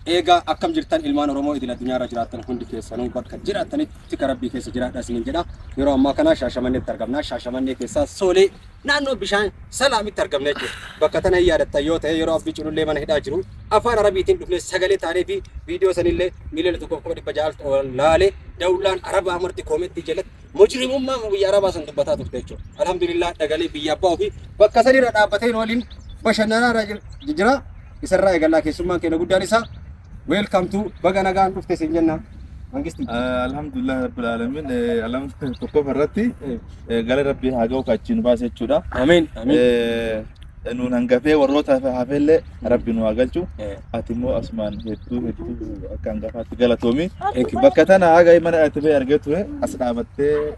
إيجا أكم جرتان إلمان رومو إدي الدنيا رجراتن هندي كيسانو بك جراتن تكربي كيس جرات أسمين جدا يرو ما كنا شاشماني ترجمنا شاشماني كيسا سولي نانو بيشان سلامي ترجمنا جو بكتنا هي على التيوت هي يرو بيجرو لي من هدا جرو أفار عربي تين بفلس سجلي تعرفي فيديو سنيلة ميلل تكو كودي بجال لالي دولان عرب أمرتي كومنت تجلت مجرم ما ويا عرب أصلا تبتها تفتشوا الحمد لله تقالي بيابا في بكسري ردا بتين ولين بشننا رجل جرا يسرع يقول لك يسمع كنا قداريسا Welcome to Baganagan of the Sinjana. Alhamdulillah Rabbil Alamin. Alhamdulillah Toko Farati. Gale Rabbi Hago Kachin Base Chuda. Amin. Amin. Nunangafe warota Hafele Rabbi Nuagalchu. Atimo Asman Hetu Kangafat Galatomi. Bakatana Aga Imana Atebe Argetue Asnamate.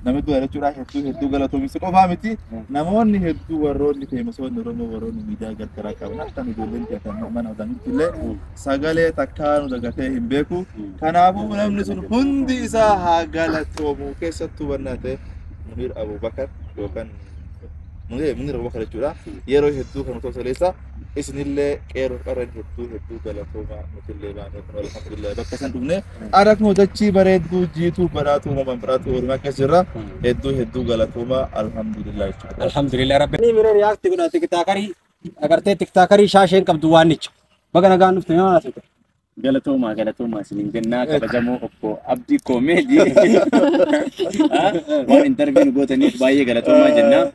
Namatu Arachura Hetu Galatomi Sokavamiti. Namoni Hetu Waroni famous on the Romo Waroni Mida Garaka, Nathan Gulinka, Man of Danitile, Sagale, Takan, the Gate in Beku, Kanabu, Namlison Hundisa Hagalatomu, Kesa to Vanate, Munir Abu Bakar, Yokan Munir Wakarachura, Yero Hetu from Tosalesa, Isnille, Air Hetu Galatoma, Mutileva, Alhamdulillah, Bakasantune, Arakno the Chibaret, Jitu, Baratu, Mambratu, or Makasira, Hetu Galatoma, Alhamdulillah. Alhamdulillah Rabbi. Ni mere react ko na tiktakari agar te tiktakari shashen kab duwanich. Baganagan of the Yana. Galatoma siningna kabajamo oppo abdi comedy one interview go tani baye galatoma janna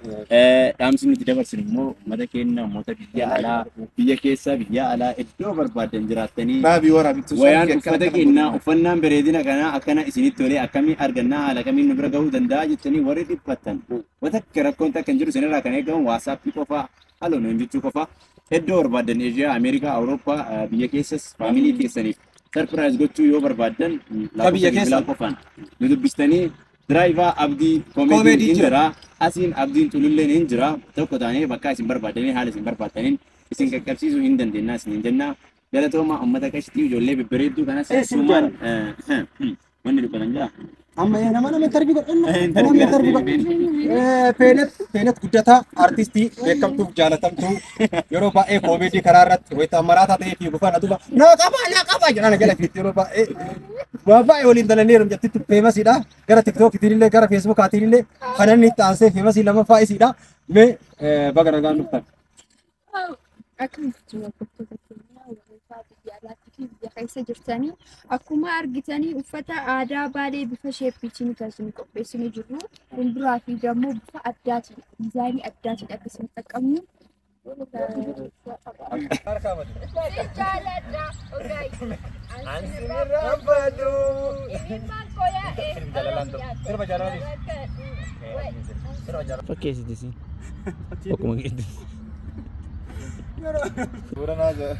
tamsin tidabar sinmo madakenna mota biya kesa biya ala eddo barbadan jiratani babi wara bitu wayan ufadakenna ufannan beredina kana akana isinit tole akami arganna ala kami nubra gahu danda jitani wari dipatan watakkara konta kanjiru senera kana gaw whatsapp kofa halo no invitu kofa Headdoor barbadan Asia, America, Europa, biya cases, family cases. Surprise go to your barbadan. Biya cases. Nudu bistani driver abdi comedy injera. Asin abdi tulule injera. Toko dane bakka isin barbadani hal isin barbadanin. Isin kakapsi su hindan dinna isin janna. Jala to ma ummata kashti jolle beberedu kana suman. Mandi dukananja. Amma ya nama interview ko nama interview ko penet gudata artisti welcome to jalatam to Europa comedy kararat weta marata te fi gufana tuba na kaba jana gala fi Europa baba olin dalani ram jatti famous ida gara TikTok itinile gara Facebook atinile kanani tanse famous ilama fa isida me bagara gandu tak أكيد جرتني أكما أرجتني وفتا عدا بالي بفشي بيتني كاسني كوبيسني جرو وندرا في دمو بفأداتي ديزايني أداتي أكسن تكمل Pakai sih di sini. Aku mau gitu. Kurang aja.